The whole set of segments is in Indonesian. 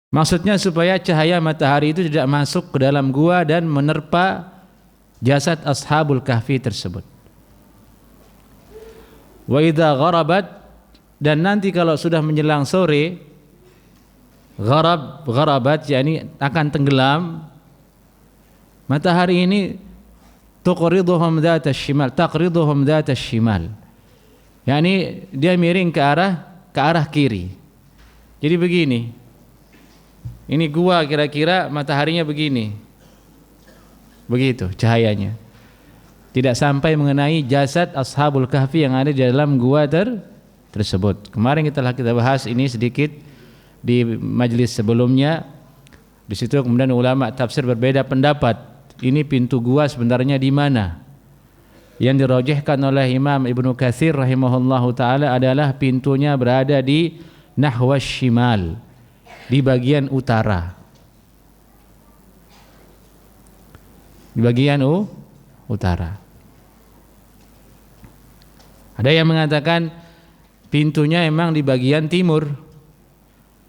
Maksudnya supaya cahaya matahari itu tidak masuk ke dalam gua dan menerpa jasad ashabul kahfi tersebut. Wa idza gharabat, dan nanti kalau sudah menjelang sore, gharabat yakni akan tenggelam, matahari ini taqriduhum dzata shimal, yakni dia miring ke arah kiri. Jadi begini, ini gua kira-kira mataharinya begini, begitu cahayanya, tidak sampai mengenai jasad ashabul kahfi yang ada di dalam gua tersebut. Kemarin kita bahas ini sedikit di majelis sebelumnya. Di situ kemudian ulama tafsir berbeda pendapat. Ini pintu gua sebenarnya di mana? Yang dirajihkan oleh Imam Ibnu Katsir rahimahullahu taala adalah pintunya berada di nahwas shimal, di bagian utara. Di bagian utara. Ada yang mengatakan pintunya memang di bagian timur.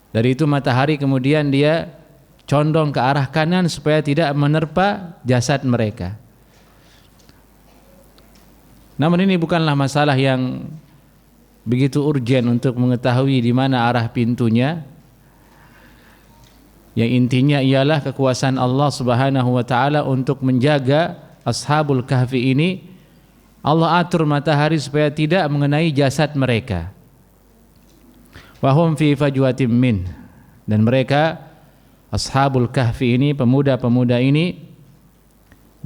Dari itu matahari kemudian dia condong ke arah kanan supaya tidak menerpa jasad mereka. Namun ini bukanlah masalah yang begitu urgen untuk mengetahui di mana arah pintunya. Yang intinya ialah kekuasaan Allah Subhanahu wa taala untuk menjaga ashabul kahfi ini. Allah atur matahari supaya tidak mengenai jasad mereka. Wa hum fi fajwatin min, dan mereka ashabul kahfi ini, pemuda-pemuda ini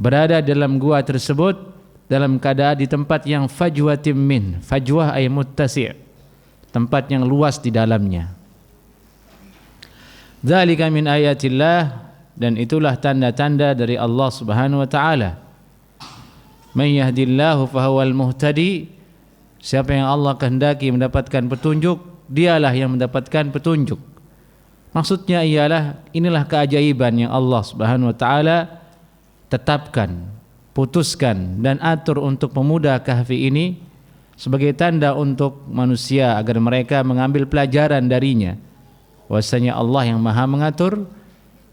berada dalam gua tersebut dalam keadaan di tempat yang fajwatin min. Fajwah ay muttasi', tempat yang luas di dalamnya. Dzalika min ayatillah, dan itulah tanda-tanda dari Allah Subhanahu wa taala. May yahdillahu fahuwal muhtadi, siapa yang Allah kehendaki mendapatkan petunjuk, dialah yang mendapatkan petunjuk. Maksudnya ialah inilah keajaiban yang Allah Subhanahu wa taala tetapkan, putuskan dan atur untuk pemuda kahfi ini sebagai tanda untuk manusia agar mereka mengambil pelajaran darinya. Bahwasanya Allah yang Maha mengatur,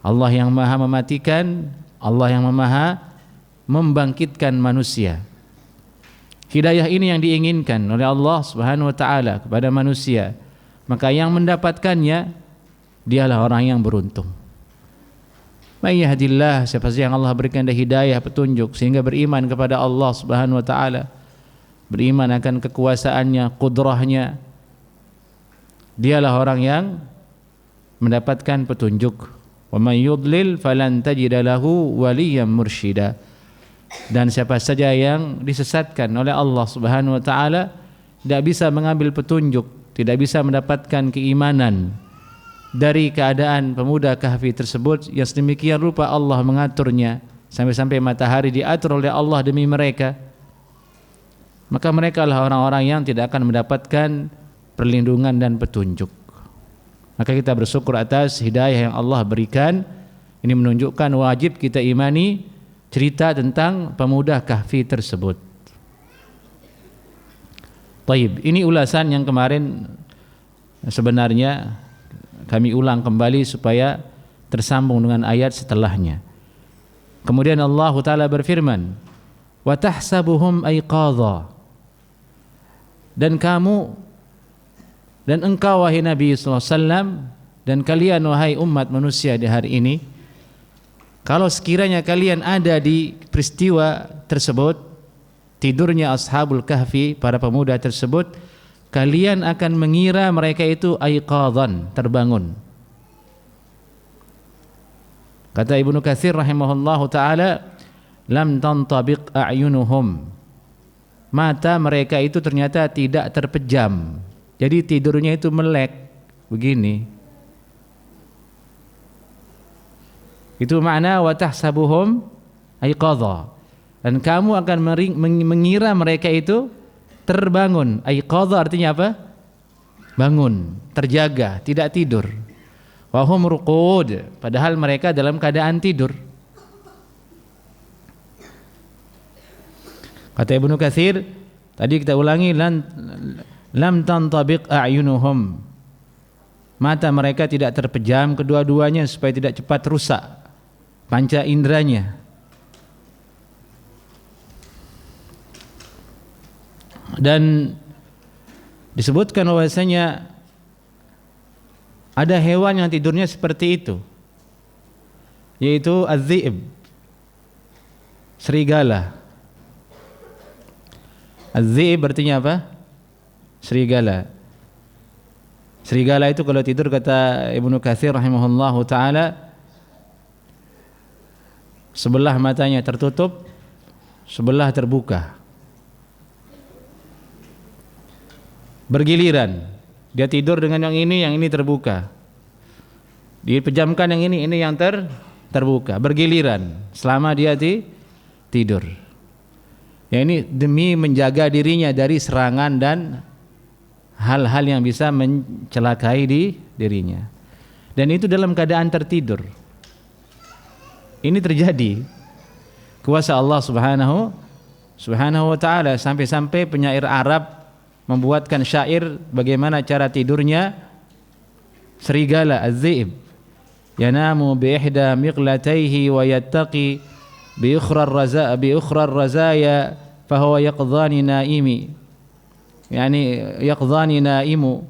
Allah yang Maha mematikan, Allah yang Maha membangkitkan manusia. Hidayah ini yang diinginkan oleh Allah Subhanahu wa taala kepada manusia. Maka yang mendapatkannya dialah orang yang beruntung. May yahdillah, siapa saja yang Allah berikan hidayah, petunjuk sehingga beriman kepada Allah Subhanahu wa taala, beriman akan kekuasaannya, qudrahnya, dialah orang yang mendapatkan petunjuk. Wa may yudlil falan tajida lahu waliyyan mursyida. Dan siapa saja yang disesatkan oleh Allah Subhanahu wa taala tidak bisa mengambil petunjuk, tidak bisa mendapatkan keimanan dari keadaan pemuda kahfi tersebut yang sedemikian rupa Allah mengaturnya, sampai-sampai matahari diatur oleh Allah demi mereka. Maka mereka adalah orang-orang yang tidak akan mendapatkan perlindungan dan petunjuk. Maka kita bersyukur atas hidayah yang Allah berikan. Ini menunjukkan wajib kita imani cerita tentang pemuda kahfi tersebut. Taib, ini ulasan yang kemarin sebenarnya kami ulang kembali supaya tersambung dengan ayat setelahnya. Kemudian Allah Ta'ala berfirman, wa tahsabuhum aiqadha, dan kamu dan engkau wahai Nabi SAW dan kalian wahai umat manusia di hari ini, kalau sekiranya kalian ada di peristiwa tersebut, tidurnya ashabul kahfi, para pemuda tersebut, kalian akan mengira mereka itu aiqadhan, terbangun. Kata Ibnu Katsir rahimahullahu taala, lam tantabiq a'yunuhum, mata mereka itu ternyata tidak terpejam, jadi tidurnya itu melek begini. Itu makna wa tahsabuhum aiqadha, dan kamu akan mengira mereka itu terbangun. Aiqadha artinya apa? Bangun, terjaga, tidak tidur. Wa hum ruqud, padahal mereka dalam keadaan tidur. Kata Ibnu Katsir, tadi kita ulangi, lam tantabiq a'yunuhum, mata mereka tidak terpejam kedua-duanya supaya tidak cepat rusak panca inderanya. Dan disebutkan bahwasanya ada hewan yang tidurnya seperti itu, yaitu az-zi'b, serigala. Az-zi'b artinya apa? Serigala. Serigala itu kalau tidur, kata Ibnu Katsir rahimahullahu taala, sebelah matanya tertutup, sebelah terbuka. Bergiliran, dia tidur dengan yang ini terbuka, dipejamkan yang ini yang terbuka, bergiliran selama dia tidur. Ya, ini demi menjaga dirinya dari serangan dan hal-hal yang bisa mencelakai dirinya. Dan itu dalam keadaan tertidur. Ini terjadi kuasa Allah Subhanahu wa taala, sampai-sampai penyair Arab membuatkan syair bagaimana cara tidurnya serigala az-zi'b. Yanamu bi ihda miqlatayhi wa yattaqi bi ukhra ar-razaya fa huwa yaqdhani naimi. Yani yaqdhani naimu.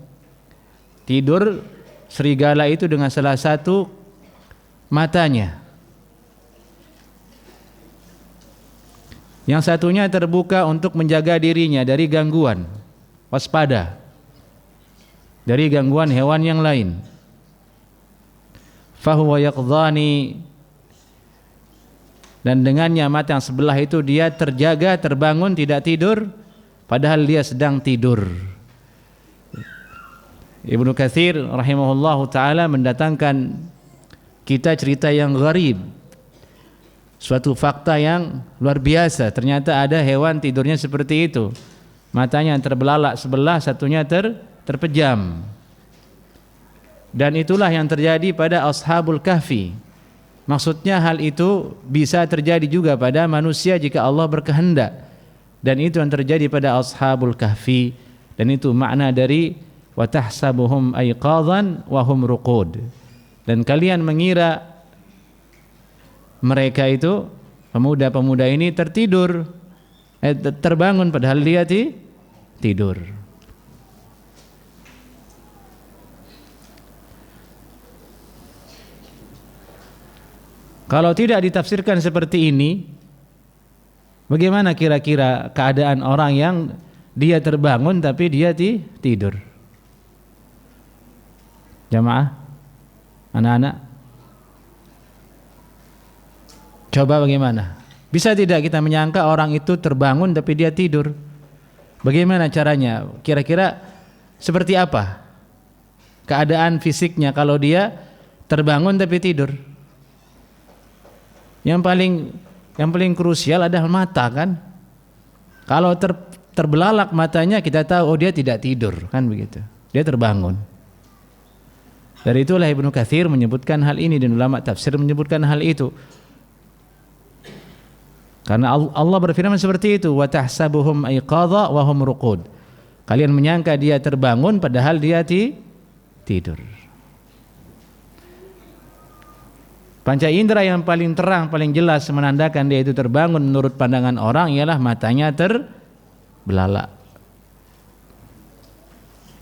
Tidur serigala itu dengan salah satu matanya, yang satunya terbuka untuk menjaga dirinya dari gangguan, waspada dari gangguan hewan yang lain. Fahuwa yaqdhani, dan dengannya mata yang sebelah itu dia terjaga, terbangun, tidak tidur padahal dia sedang tidur. Ibnu Katsir rahimahullahu taala mendatangkan kita cerita yang gharib, suatu fakta yang luar biasa. Ternyata ada hewan tidurnya seperti itu, matanya yang terbelalak sebelah, satunya terpejam. Dan itulah yang terjadi pada Ashabul Kahfi. Maksudnya hal itu bisa terjadi juga pada manusia jika Allah berkehendak. Dan itu yang terjadi pada Ashabul Kahfi. Dan itu makna dari wa tahsabuhum ayqadhan wa hum ruqud. Dan kalian mengira mereka itu, pemuda-pemuda ini tertidur, terbangun padahal dia tidur. Kalau tidak ditafsirkan seperti ini, bagaimana kira-kira keadaan orang yang dia terbangun tapi dia tidur? Jamaah, anak-anak, coba bagaimana? Bisa tidak kita menyangka orang itu terbangun tapi dia tidur? Bagaimana caranya? Kira-kira seperti apa keadaan fisiknya kalau dia terbangun tapi tidur? Yang paling krusial adalah mata, kan? Kalau terbelalak matanya, kita tahu oh dia tidak tidur, kan begitu. Dia terbangun. Dari itulah Ibnu Katsir menyebutkan hal ini dan ulama tafsir menyebutkan hal itu. Karena Allah berfirman seperti itu, wa tahsabuhum ayqadha wa hum ruqud. Kalian menyangka dia terbangun padahal dia tidur. Panca indera yang paling terang, paling jelas menandakan dia itu terbangun menurut pandangan orang ialah matanya terbelalak.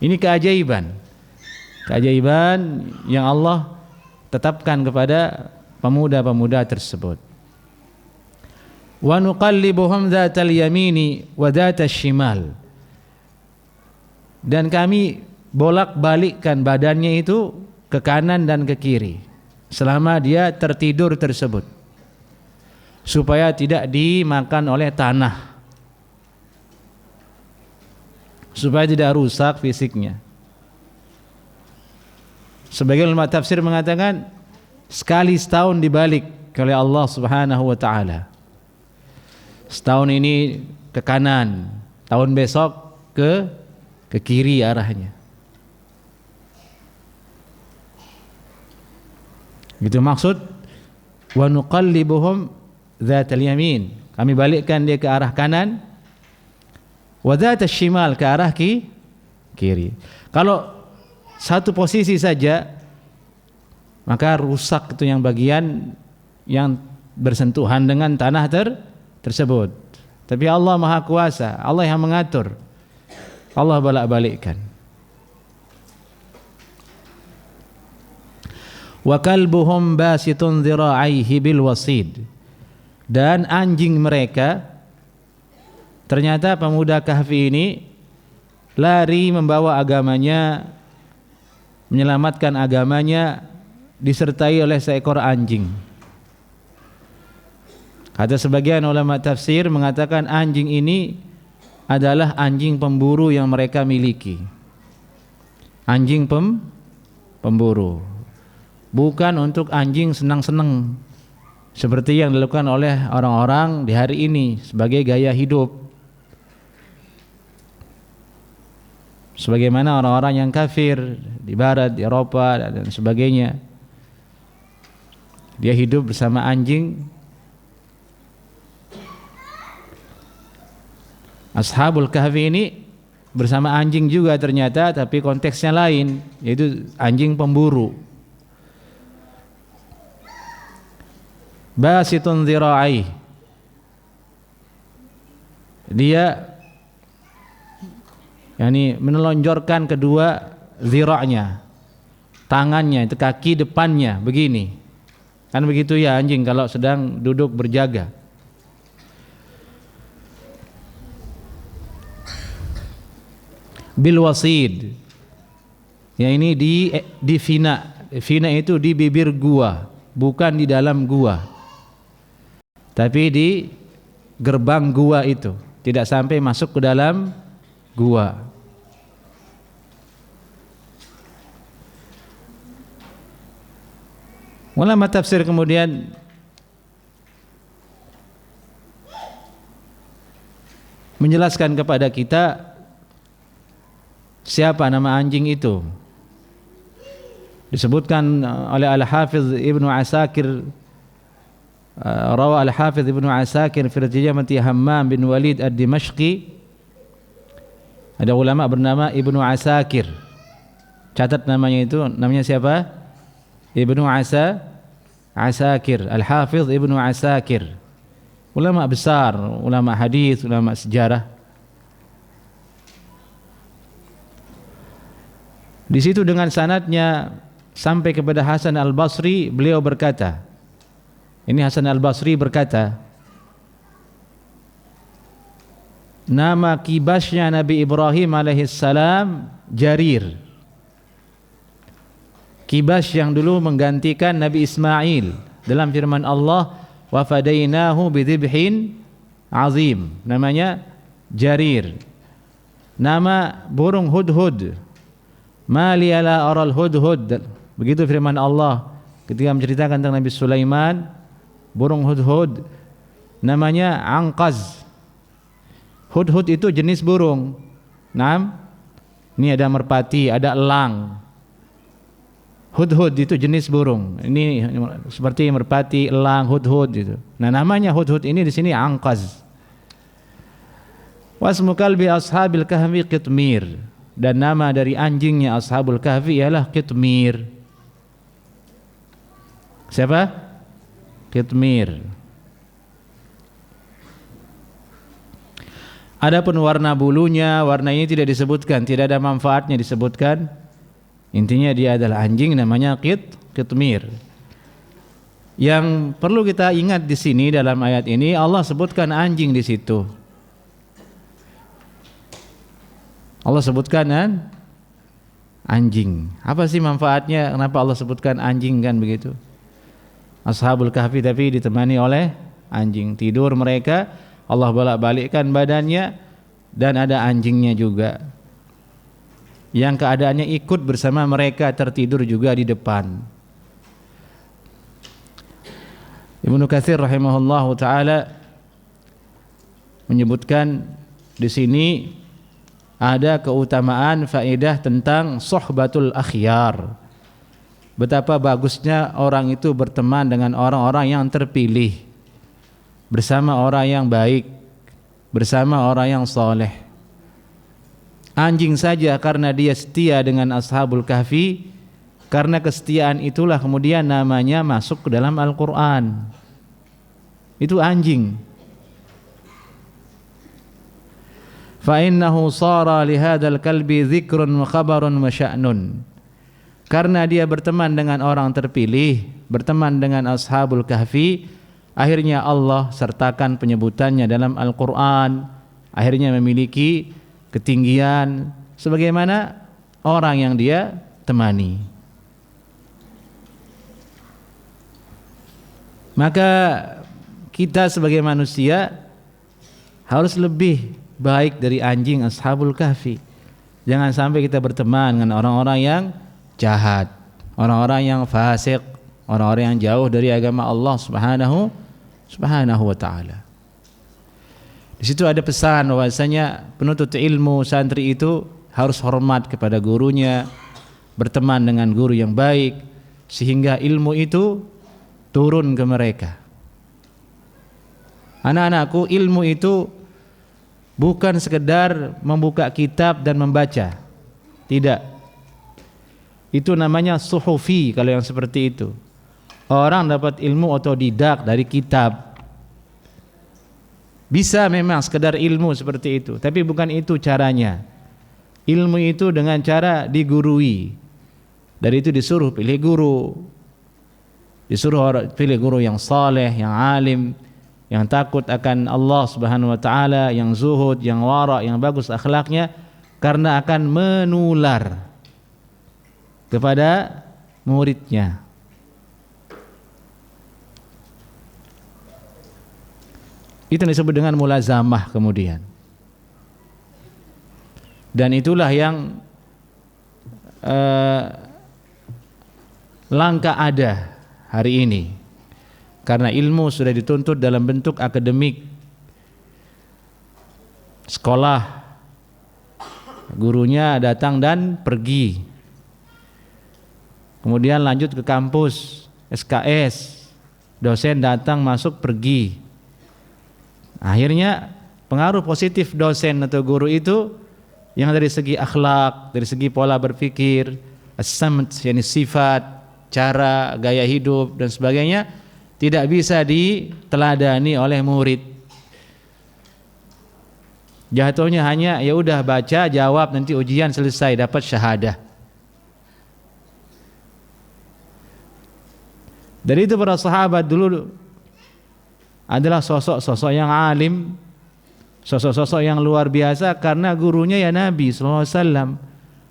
Ini keajaiban yang Allah tetapkan kepada pemuda-pemuda tersebut. Wa nuqallibuhum dzatal yamini wa dzatal shimal. Dan kami bolak-balikkan badannya itu ke kanan dan ke kiri selama dia tertidur tersebut, supaya tidak dimakan oleh tanah, supaya tidak rusak fisiknya. Sebagian ulama tafsir mengatakan sekali setahun dibalik oleh Allah Subhanahu wa taala. Setahun ini ke kanan, tahun besok ke kiri arahnya. Itu maksud wa nuqallibuhum dzatal yamin. Kami balikkan dia ke arah kanan, wa dzatal shimal, ke arah kiri. Kalau satu posisi saja, maka rusak itu yang bagian yang bersentuhan dengan tanah tersebut. Tapi Allah Maha Kuasa, Allah yang mengatur, Allah balak-balikkan. Wa kalbuhum basitun dhira'aihi bil wasid. Dan anjing mereka, ternyata pemuda Kahfi ini lari membawa agamanya, menyelamatkan agamanya, disertai oleh seekor anjing. Kata sebagian ulama tafsir mengatakan anjing ini adalah anjing pemburu yang mereka miliki. Anjing pemburu. Bukan untuk anjing senang-senang seperti yang dilakukan oleh orang-orang di hari ini sebagai gaya hidup. Sebagaimana orang-orang yang kafir di barat, di Eropa dan sebagainya. Dia hidup bersama anjing. Ashabul Kahfi ini bersama anjing juga ternyata, tapi konteksnya lain, yaitu anjing pemburu. Basitun dhira'i. Dia menelonjorkan kedua dhira'nya, tangannya, itu kaki depannya begini. Kan begitu ya anjing kalau sedang duduk berjaga. Bil wasid. Ya ini di fina. Fina itu di bibir gua, bukan di dalam gua. Tapi di gerbang gua itu, tidak sampai masuk ke dalam gua. Ulama tafsir kemudian menjelaskan kepada kita siapa nama anjing itu. Disebutkan oleh Al-Hafiz Ibnu Asakir, rawa Al-Hafiz Ibnu Asakir fi Tarjamati Hammam bin Walid Ad-Dimashqi. Ada ulama bernama Ibnu Asakir. Catat namanya itu, namanya siapa? Ibnu Asakir, Al-Hafiz Ibnu Asakir. Ulama besar, ulama hadis, ulama sejarah. Di situ dengan sanadnya sampai kepada Hasan Al-Basri, beliau berkata, ini Hasan Al-Basri berkata, nama kibasnya Nabi Ibrahim alaihissalam Jarir. Kibas yang dulu menggantikan Nabi Ismail dalam firman Allah, wa fadainahu bidhibhin azim. Namanya Jarir. Nama burung hudhud. Ma li ala aral hudhud. Begitu firman Allah ketika menceritakan tentang Nabi Sulaiman, burung hudhud namanya angqaz. Hudhud itu jenis burung. Ini ada merpati, ada elang. Hudhud itu jenis burung. Ini seperti merpati, elang, hudhud itu. Nah, namanya hudhud ini di sini angqaz. Wasmu kalbi ashabil kahfi qitmir. Dan nama dari anjingnya ashabul kahfi ialah qitmir. Siapa? Qitmir. Adapun warna bulunya, warna ini tidak disebutkan, tidak ada manfaatnya disebutkan. Intinya dia adalah anjing, namanya qitmir. Yang perlu kita ingat di sini dalam ayat ini, Allah sebutkan anjing di situ. Allah sebutkan anjing. Apa sih manfaatnya? Kenapa Allah sebutkan anjing kan begitu? Ashabul kahfi tapi ditemani oleh anjing. Tidur mereka, Allah bolak-balikkan badannya dan ada anjingnya juga. Yang keadaannya ikut bersama mereka, tertidur juga di depan. Ibnu Katsir rahimahullahu taala menyebutkan di sini ada keutamaan faedah tentang suhbatul akhyar. Betapa bagusnya orang itu berteman dengan orang-orang yang terpilih, bersama orang yang baik, bersama orang yang saleh. Anjing saja karena dia setia dengan Ashabul Kahfi, karena kesetiaan itulah kemudian namanya masuk ke dalam Al-Quran. Itu anjing. Fa innahu sara li hadzal kalbi dzikrun wa khabarun wa sya'nun. Karena dia berteman dengan orang terpilih, berteman dengan Ashabul Kahfi, akhirnya Allah sertakan penyebutannya dalam Al-Quran, akhirnya memiliki ketinggian sebagaimana orang yang dia temani. Maka kita sebagai manusia harus lebih baik dari anjing Ashabul Kahfi. Jangan sampai kita berteman dengan orang-orang yang jahat, orang-orang yang fasik, orang-orang yang jauh dari agama Allah Subhanahu wa ta'ala. Di situ ada pesan bahwasanya penuntut ilmu, santri itu harus hormat kepada gurunya, berteman dengan guru yang baik sehingga ilmu itu turun ke mereka. Anak-anakku, ilmu itu bukan sekedar membuka kitab dan membaca. Tidak. Itu namanya suhufi kalau yang seperti itu. Orang dapat ilmu otodidak dari kitab. Bisa memang sekedar ilmu seperti itu, tapi bukan itu caranya. Ilmu itu dengan cara digurui. Dari itu disuruh pilih guru. Disuruh pilih guru yang saleh, yang alim, yang takut akan Allah Subhanahu wa taala, yang zuhud, yang wara, yang bagus akhlaknya, karena akan menular kepada muridnya. Itu yang disebut dengan mulazamah kemudian. Dan itulah yang langka ada hari ini. Karena ilmu sudah dituntut dalam bentuk akademik. Sekolah, gurunya datang dan pergi. Kemudian lanjut ke kampus, SKS, dosen datang masuk pergi. Akhirnya pengaruh positif dosen atau guru itu yang dari segi akhlak, dari segi pola berpikir, as-samt, yakni sifat, cara, gaya hidup dan sebagainya tidak bisa diteladani oleh murid. Jatuhnya hanya ya udah baca, jawab, nanti ujian selesai dapat syahadah. Dari itu para sahabat dulu adalah sosok-sosok yang alim, sosok-sosok yang luar biasa karena gurunya ya Nabi SAW.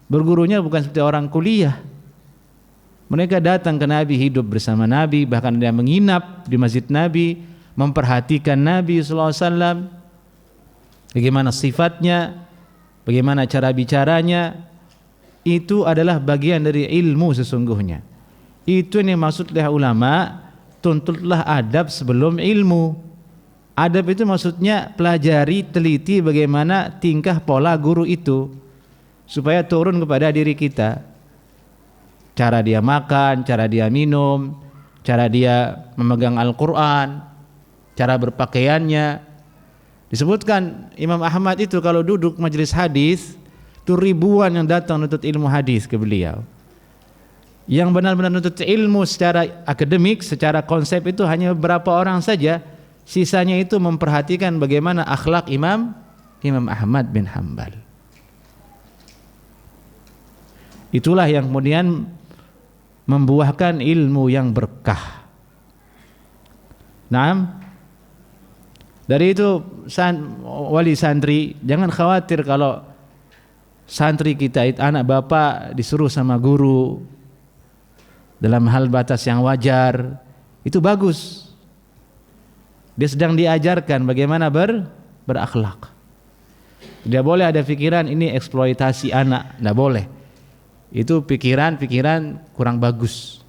Bergurunya bukan seperti orang kuliah. Mereka datang ke Nabi, hidup bersama Nabi, bahkan dia menginap di masjid Nabi, memperhatikan Nabi SAW, bagaimana sifatnya, bagaimana cara bicaranya. Itu adalah bagian dari ilmu sesungguhnya. Itu yang maksudnya ulama, tuntutlah adab sebelum ilmu. Adab itu maksudnya pelajari, teliti bagaimana tingkah pola guru itu supaya turun kepada diri kita. Cara dia makan, cara dia minum, cara dia memegang Al-Quran, cara berpakaiannya. Disebutkan Imam Ahmad itu kalau duduk majelis hadis, itu ribuan yang datang menuntut ilmu hadis ke beliau. Yang benar-benar menuntut ilmu secara akademik, secara konsep itu hanya beberapa orang saja. Sisanya itu memperhatikan bagaimana akhlak Imam Ahmad bin Hanbal. Itulah yang kemudian membuahkan ilmu yang berkah. Naam. Dari itu wali santri jangan khawatir kalau santri kita itu anak bapak disuruh sama guru dalam hal batas yang wajar, itu bagus. Dia sedang diajarkan bagaimana berakhlak. Tidak boleh ada pikiran ini eksploitasi anak, tidak boleh. Itu pikiran-pikiran kurang bagus.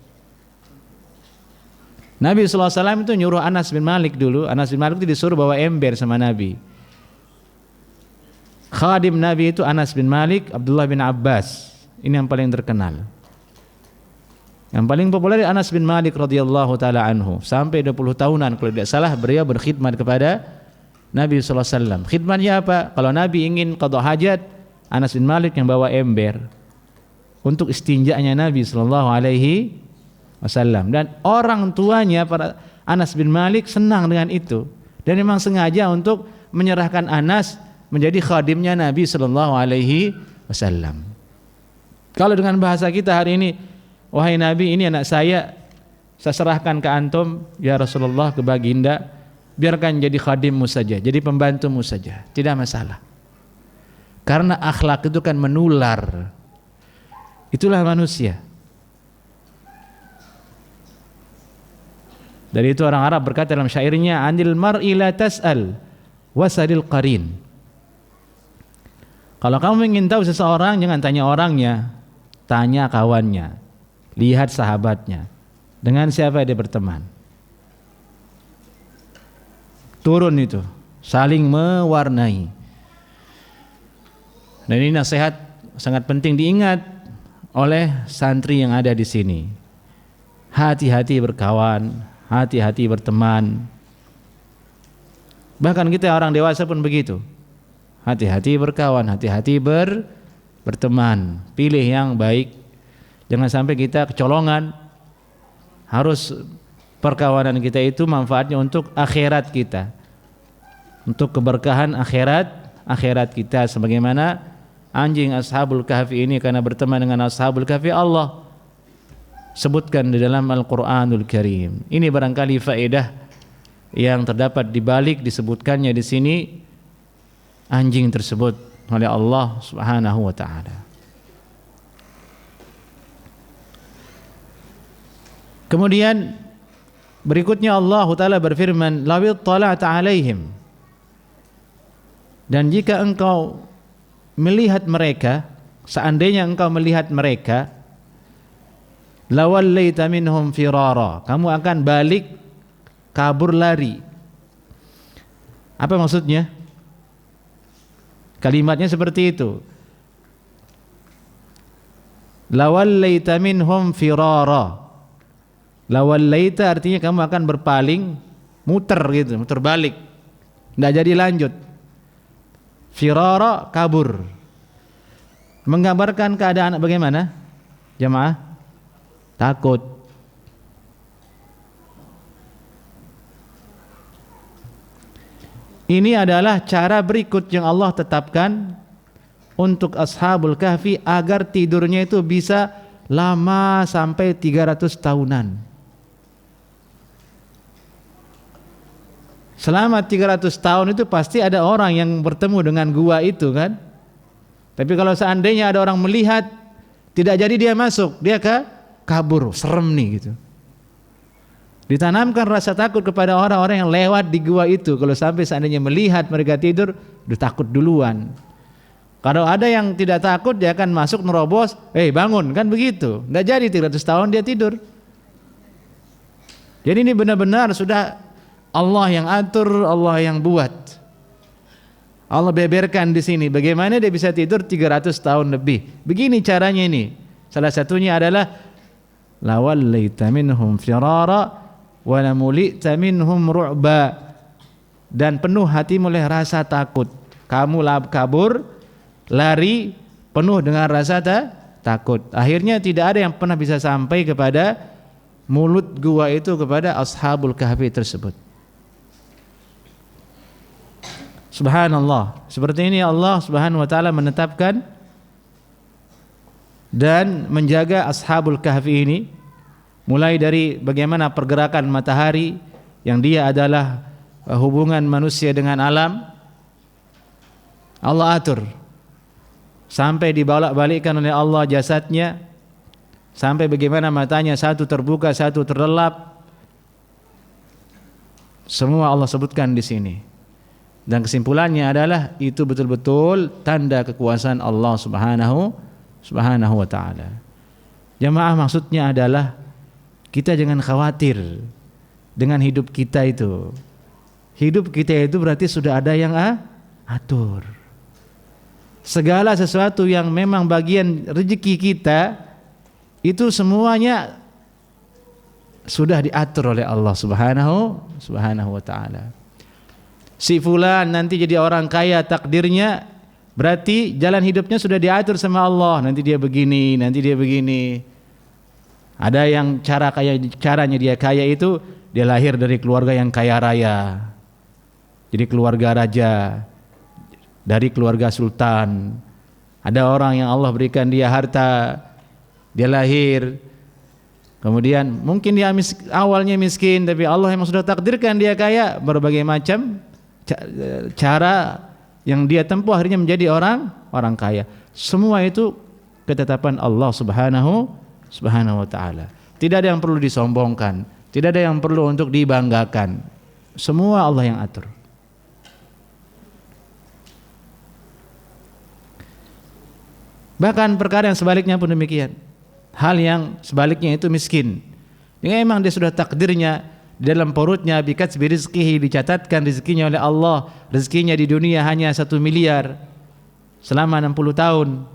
Nabi SAW itu nyuruh Anas bin Malik dulu. Anas bin Malik itu disuruh bawa ember sama Nabi. Khadim Nabi itu Anas bin Malik, Abdullah bin Abbas. Ini yang paling terkenal. Yang paling populer Anas bin Malik radhiyallahu taala anhu, sampai 20 tahunan kalau tidak salah beliau berkhidmat kepada Nabi sallallahu alaihi wasallam. Khidmatnya apa? Kalau Nabi ingin qada hajat, Anas bin Malik yang bawa ember untuk istinjanya Nabi sallallahu alaihi wasallam, dan orang tuanya para Anas bin Malik senang dengan itu dan memang sengaja untuk menyerahkan Anas menjadi khadimnya Nabi sallallahu alaihi wasallam. Kalau dengan bahasa kita hari ini, wahai Nabi, ini anak saya serahkan ke antum ya Rasulullah, ke baginda, biarkan jadi khadimmu saja, jadi pembantumu saja, tidak masalah. Karena akhlak itu kan menular. Itulah manusia. Dari itu orang Arab berkata dalam syairnya, anil mar'i la tas'al wasalil qarin. Kalau kamu ingin tahu seseorang, jangan tanya orangnya, tanya kawannya, lihat sahabatnya, dengan siapa dia berteman. Turun itu, saling mewarnai. Dan ini nasihat sangat penting diingat oleh santri yang ada di sini. Hati-hati berkawan, hati-hati berteman. Bahkan kita orang dewasa pun begitu. Hati-hati berkawan, hati-hati berteman. Pilih yang baik. Jangan sampai kita kecolongan. Harus perkawanan kita itu manfaatnya untuk akhirat kita, untuk keberkahan akhirat kita. Sebagaimana anjing Ashabul Kahfi ini karena berteman dengan Ashabul Kahfi, Allah sebutkan di dalam Al-Qur'anul Karim. Ini barangkali faedah yang terdapat di balik disebutkannya di sini anjing tersebut oleh Allah Subhanahu wa taala. Kemudian berikutnya Allah taala berfirman, lawit tala'ta 'alaihim, dan jika engkau melihat mereka, seandainya engkau melihat mereka, lawallaita minhum firara, kamu akan balik kabur lari. Apa maksudnya? Kalimatnya seperti itu. Lawallaita minhum firara. Lawallaita artinya kamu akan berpaling, muter gitu, muter balik. Enggak jadi lanjut. Firara, kabur. Menggambarkan keadaan bagaimana? Jamaah? Takut. Ini adalah cara berikut yang Allah tetapkan untuk Ashabul Kahfi agar tidurnya itu bisa lama sampai 300 tahunan. Selama 300 tahun itu pasti ada orang yang bertemu dengan gua itu kan. Tapi kalau seandainya ada orang melihat, tidak jadi dia masuk, dia kabur, serem nih gitu. Ditanamkan rasa takut kepada orang-orang yang lewat di gua itu. Kalau sampai seandainya melihat mereka tidur, udah takut duluan. Kalau ada yang tidak takut, dia akan masuk nerobos, bangun, kan begitu. Nggak jadi 300 tahun dia tidur. Jadi ini benar-benar sudah Allah yang atur, Allah yang buat. Allah beberkan di sini bagaimana dia bisa tidur 300 tahun lebih. Begini caranya ini. Salah satunya adalah lawallaita minhum firara wa lamulita minhum ru'ba, dan penuh hatimu oleh rasa takut. Kamu kabur, lari penuh dengan rasa takut. Akhirnya tidak ada yang pernah bisa sampai kepada mulut gua itu, kepada Ashabul Kahfi tersebut. Subhanallah. Seperti ini Allah Subhanahu wa taala menetapkan dan menjaga Ashabul Kahfi ini, mulai dari bagaimana pergerakan matahari yang dia adalah hubungan manusia dengan alam, Allah atur sampai dibolak-balikkan oleh Allah jasadnya, sampai bagaimana matanya satu terbuka satu terlelap, semua Allah sebutkan di sini. Dan kesimpulannya adalah itu betul-betul tanda kekuasaan Allah Subhanahu wa taala. Jamaah, maksudnya adalah kita jangan khawatir dengan hidup kita itu. Hidup kita itu berarti sudah ada yang atur. Segala sesuatu yang memang bagian rezeki kita itu semuanya sudah diatur oleh Allah Subhanahu wa taala. Si fulan nanti jadi orang kaya, takdirnya Berarti jalan hidupnya sudah diatur sama Allah. Nanti dia begini, nanti dia begini. Ada yang caranya dia kaya itu dia lahir dari keluarga yang kaya raya. Jadi keluarga raja, dari keluarga sultan. Ada orang yang Allah berikan dia harta, dia lahir. Kemudian mungkin dia awalnya miskin, tapi Allah memang sudah takdirkan dia kaya. Berbagai macam cara yang dia tempuh akhirnya menjadi orang kaya. Semua itu ketetapan Allah Subhanahu wa taala. Tidak ada yang perlu disombongkan, tidak ada yang perlu untuk dibanggakan. Semua Allah yang atur. Bahkan perkara yang sebaliknya pun demikian. Hal yang sebaliknya itu miskin. Ini memang dia sudah takdirnya di dalam perutnya bikatsbi rizqihi, dicatatkan rezekinya oleh Allah. Rezekinya di dunia hanya 1 miliar selama 60 tahun.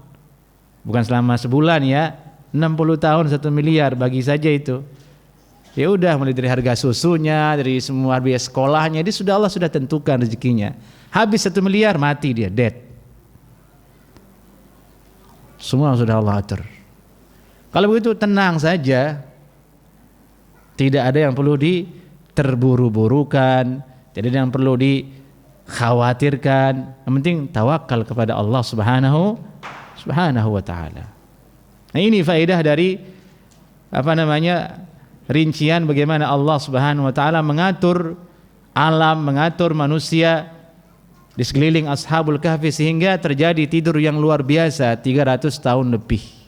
Bukan selama sebulan ya. 60 tahun 1 miliar bagi saja itu. Ya udah, mulai dari harga susunya, dari semua biaya sekolahnya, Allah sudah tentukan rezekinya. Habis 1 miliar mati dia, dead. Semua sudah Allah atur. Kalau begitu tenang saja. Tidak ada yang perlu diterburu-burukan, tidak ada yang perlu dikhawatirkan. Yang penting tawakal kepada Allah Subhanahu wa taala. Nah, ini faedah dari rincian bagaimana Allah Subhanahu wa taala mengatur alam, mengatur manusia di sekeliling Ashabul Kahfi sehingga terjadi tidur yang luar biasa 300 tahun lebih.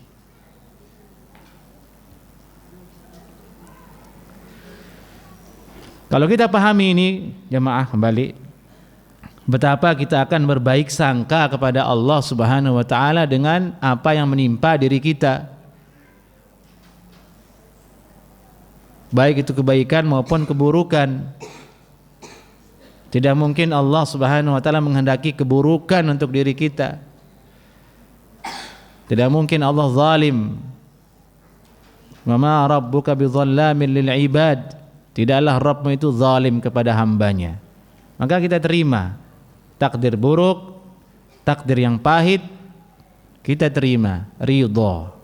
Kalau kita pahami ini, jemaah, kembali, betapa kita akan berbaik sangka kepada Allah Subhanahu wa taala dengan apa yang menimpa diri kita. Baik itu kebaikan maupun keburukan. Tidak mungkin Allah Subhanahu wa taala menghendaki keburukan untuk diri kita. Tidak mungkin Allah zalim. Wa ma rabbuka bidzallamin lil ibad. Tidaklah Rabbmu itu zalim kepada hambanya. Maka kita terima takdir buruk, takdir yang pahit, kita terima, ridha.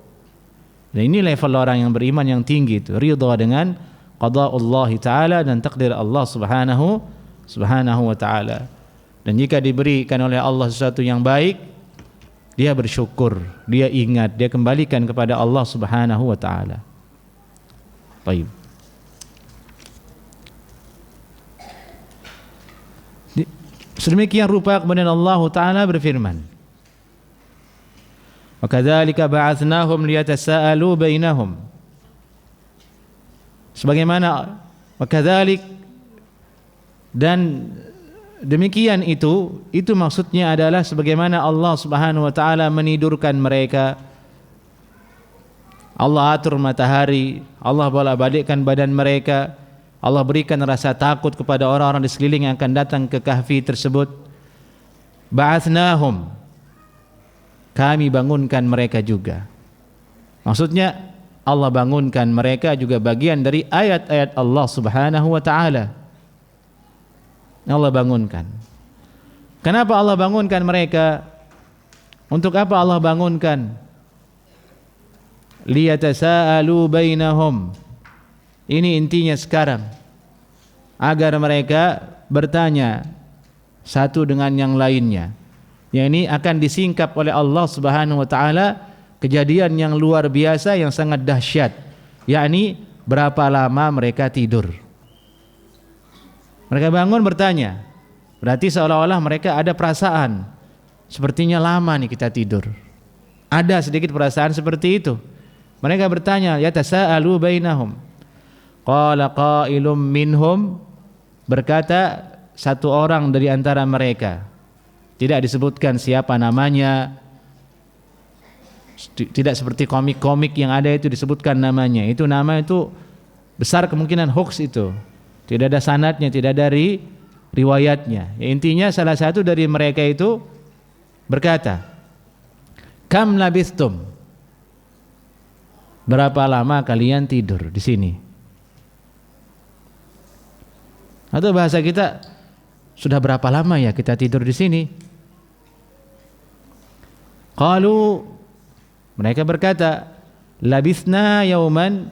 Dan ini level orang yang beriman yang tinggi itu, ridha dengan qada Allah Ta'ala dan takdir Allah Subhanahu wa Ta'ala. Dan jika diberikan oleh Allah sesuatu yang baik, dia bersyukur, dia ingat, dia kembalikan kepada Allah Subhanahu wa Ta'ala. Baik. Sedemikian rupa kemudian Allah Ta'ala berfirman, wa kadzalika ba'athnahum liyatasaalu bainahum. Sebagaimana wa kadzalik, dan demikian itu maksudnya adalah sebagaimana Allah Subhanahu wa taala menidurkan mereka. Allah atur matahari, Allah bolak-balikkan badan mereka. Allah berikan rasa takut kepada orang-orang di sekeliling yang akan datang ke kahfi tersebut. Ba'athnahum, kami bangunkan mereka juga. Maksudnya Allah bangunkan mereka juga bagian dari ayat-ayat Allah Subhanahu wa taala. Allah bangunkan. Kenapa Allah bangunkan mereka? Untuk apa Allah bangunkan? Liyatasaalu bainahum. Ini intinya sekarang, agar mereka bertanya satu dengan yang lainnya. Yang ini akan disingkap oleh Allah Subhanahu wa taala kejadian yang luar biasa yang sangat dahsyat, yakni berapa lama mereka tidur. Mereka bangun bertanya, berarti seolah-olah mereka ada perasaan, sepertinya lama nih kita tidur. Ada sedikit perasaan seperti itu. Mereka bertanya, yatasaalu bainahum. Qala qailum minhum, berkata satu orang dari antara mereka, tidak disebutkan siapa namanya, tidak seperti komik-komik yang ada itu disebutkan namanya. Itu nama itu besar kemungkinan hoax itu. Tidak ada sanadnya, tidak ada riwayatnya. Ya, intinya salah satu dari mereka itu berkata, kam labistum, berapa lama kalian tidur di sini? Atau bahasa kita, sudah berapa lama ya kita tidur di sini? Qalu, mereka berkata, labithna yauman,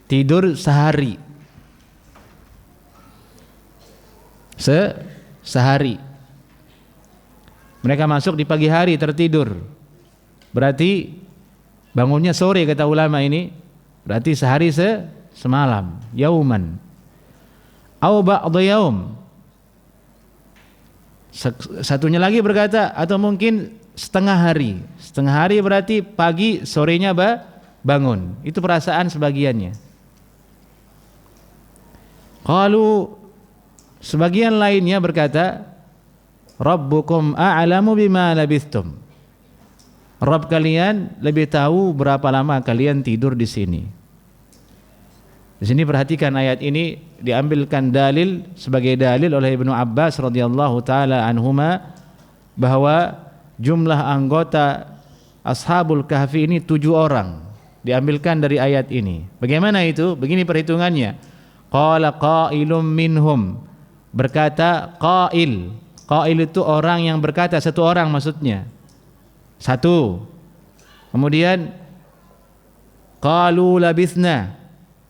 tidur sehari. Sehari. Mereka masuk di pagi hari tertidur. Berarti bangunnya sore kata ulama ini. Berarti sehari semalam. Yauman. Au ba'dha yaum. Satunya lagi berkata, atau mungkin setengah hari. Setengah hari berarti pagi, sorenya bangun. Itu perasaan sebagiannya. Qalu, sebagian lainnya berkata, Rabbukum a'lamu bima labithtum. Rabb kalian lebih tahu berapa lama kalian tidur di sini. Di sini perhatikan ayat ini diambilkan dalil sebagai dalil oleh Ibnu Abbas radhiyallahu taala anhuma bahwa jumlah anggota Ashabul Kahfi ini 7 orang. Diambilkan dari ayat ini. Bagaimana itu? Begini perhitungannya. Qala qailum minhum, berkata qail. Qail itu orang yang berkata, satu orang maksudnya. Satu. Kemudian qalu labithna.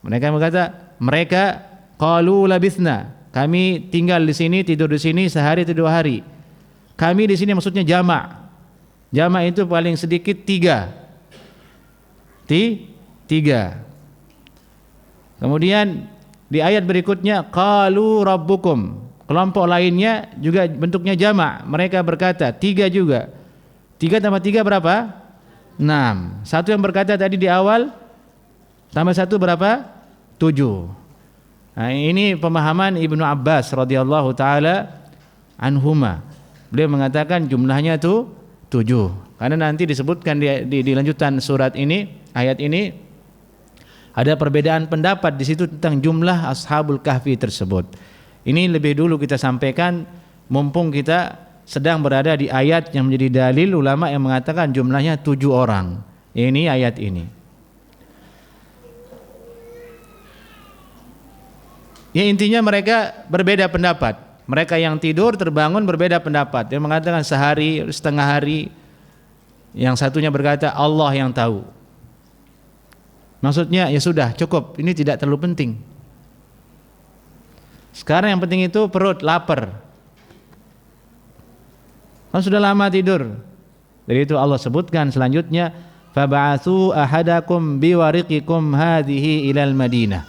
Mereka qalu labithna. Kami tinggal di sini, tidur di sini sehari atau 2 hari. Kami di sini maksudnya jamak. Jamak itu paling sedikit 3. 3. Kemudian di ayat berikutnya qalu rabbukum. Kelompok lainnya juga bentuknya jamak. Mereka berkata 3 juga. 3 tambah 3 berapa? 6. Satu yang berkata tadi di awal tambah 1 berapa? 7. Nah, ini pemahaman Ibnu Abbas radhiyallahu taala anhuma. Beliau mengatakan jumlahnya itu 7. Karena nanti disebutkan di lanjutan surat ini, ayat ini ada perbedaan pendapat di situ tentang jumlah Ashabul Kahfi tersebut. Ini lebih dulu kita sampaikan mumpung kita sedang berada di ayat yang menjadi dalil ulama yang mengatakan jumlahnya 7 orang. Ini ayat ini. Ya intinya mereka berbeda pendapat. Mereka yang tidur terbangun berbeda pendapat. Yang mengatakan sehari, setengah hari. Yang satunya berkata Allah yang tahu. Maksudnya ya sudah cukup. Ini tidak terlalu penting. Sekarang yang penting itu perut lapar. Kan sudah lama tidur. Jadi itu Allah sebutkan selanjutnya, fab'atsu ahadakum biwariqikum hadhihi ilal Madinah.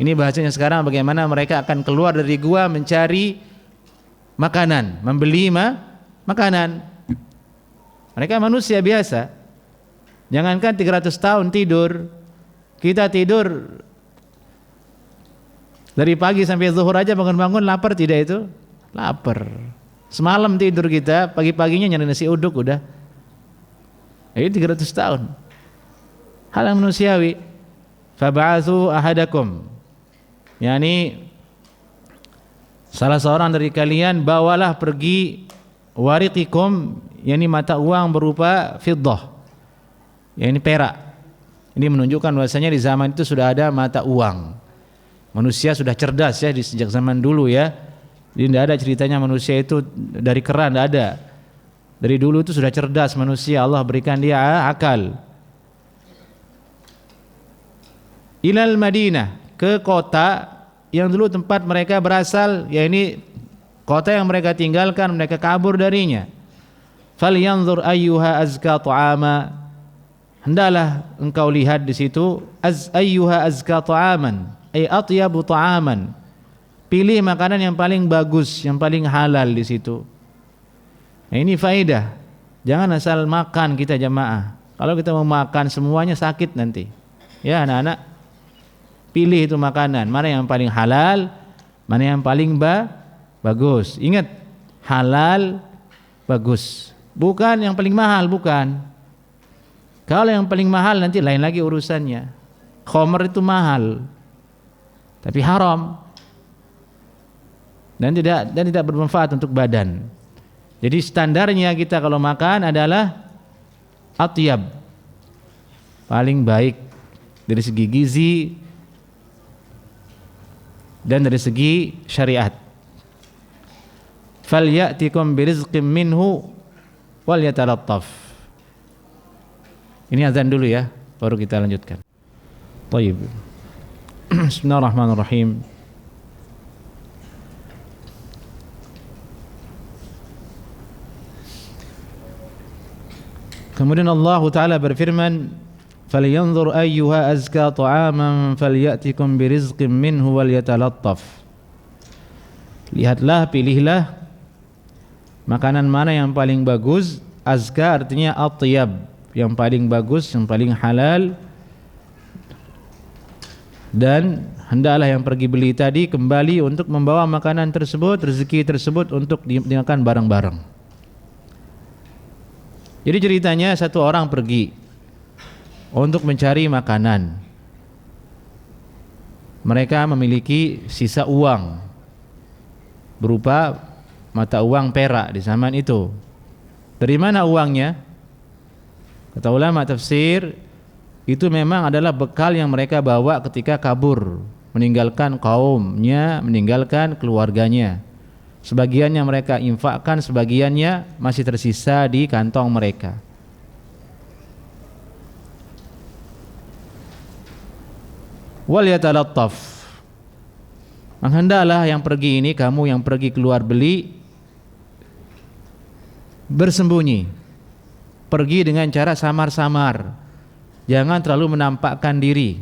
Ini bahasanya sekarang bagaimana mereka akan keluar dari gua mencari makanan, membeli makanan. Mereka manusia biasa. Jangankan 300 tahun tidur, kita tidur dari pagi sampai zuhur aja bangun-bangun lapar tidak itu? Lapar. Semalam tidur kita, pagi-paginya nyari nasi uduk udah. Ini 300 tahun. Hal yang manusiawi. Fab'atsu ahadakum. Yani salah seorang dari kalian bawalah pergi wariqikum, yani mata uang berupa fiddah. Yani perak. Ini menunjukkan bahwasanya di zaman itu sudah ada mata uang. Manusia sudah cerdas ya di sejak zaman dulu ya. Jadi tidak ada ceritanya manusia itu dari keran, tidak ada. Dari dulu itu sudah cerdas manusia, Allah berikan dia akal. Ilal Madinah, ke kota yang dulu tempat mereka berasal, ya ini kota yang mereka tinggalkan, mereka kabur darinya. Falyanzur ayyuha azka ta'ama, hendaklah engkau lihat di situ ayyuha azka ta'aman, ay atyabu ta'aman. Pilih makanan yang paling bagus, yang paling halal di situ. Nah, ini faedah. Jangan asal makan kita jamaah. Kalau kita mau makan semuanya sakit nanti. Ya anak-anak, pilih itu makanan, mana yang paling halal, mana yang paling bagus. Ingat, halal bagus. Bukan yang paling mahal, bukan. Kalau yang paling mahal nanti lain lagi urusannya. Khamr itu mahal, tapi haram. Dan tidak bermanfaat untuk badan. Jadi standarnya kita kalau makan adalah atyab, paling baik dari segi gizi dan dari segi syariat. Falyatikum birizqim minhu, wal yatalattaf. Ini azan dulu ya, baru kita lanjutkan. Baik. Bismillahirrahmanirrahim. Kemudian Allah Ta'ala berfirman, فَلْيَنْظُرْ أَيُّهَا أَزْكَى طَعَامًا فَلْيَأْتِكُمْ بِرِزْقٍ مِّنْهُ وَلْيَتَلَطَّفْ. Lihatlah, pilihlah makanan mana yang paling bagus. Azka artinya atyab, yang paling bagus, yang paling halal. Dan hendaklah yang pergi beli tadi kembali untuk membawa makanan tersebut, rezeki tersebut untuk dimakan bareng-bareng. Jadi ceritanya satu orang pergi untuk mencari makanan. Mereka memiliki sisa uang berupa mata uang perak di zaman itu. Dari mana uangnya? Kata ulama tafsir, itu memang adalah bekal yang mereka bawa ketika kabur, meninggalkan kaumnya, meninggalkan keluarganya. Sebagiannya mereka infakkan, sebagiannya masih tersisa di kantong mereka. Wal yatalattaf, hendaklah yang pergi ini, kamu yang pergi keluar beli, bersembunyi, pergi dengan cara samar-samar, jangan terlalu menampakkan diri.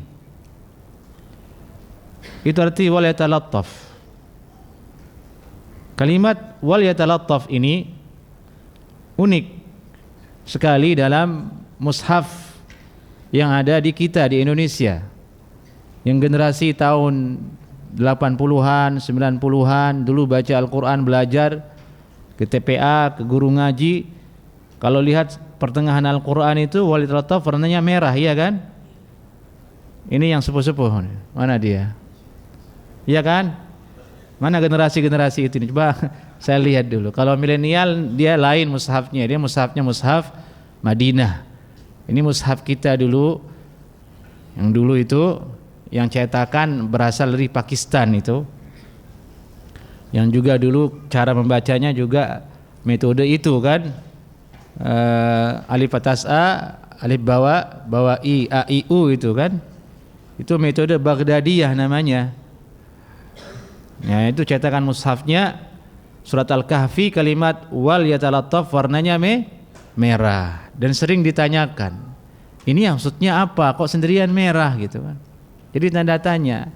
Itu arti wal yatalattaf. Kalimat wal yatalattaf ini unik sekali dalam mushaf yang ada di kita di Indonesia, yang generasi tahun 80-an, 90-an dulu baca Al-Quran, belajar ke TPA, ke guru ngaji. Kalau lihat pertengahan Al-Quran itu wal yatalattaf warnanya merah, iya kan? Ini yang sepuh-sepuh, mana dia? Iya kan? Mana generasi-generasi itu? Coba saya lihat dulu. Kalau milenial dia lain mushafnya, dia mushafnya mushaf Madinah. Ini mushaf kita dulu, yang dulu itu yang cetakan berasal dari Pakistan itu, yang juga dulu cara membacanya juga metode itu kan, alif atas a, alif bawah i, a i u itu kan, itu metode Baghdadiyah namanya. Ya, itu cetakan mushafnya surat Al-Kahfi, kalimat wal yatalattaf warnanya merah, dan sering ditanyakan, ini maksudnya apa? Kok sendirian merah gitu kan? Jadi tanda tanya,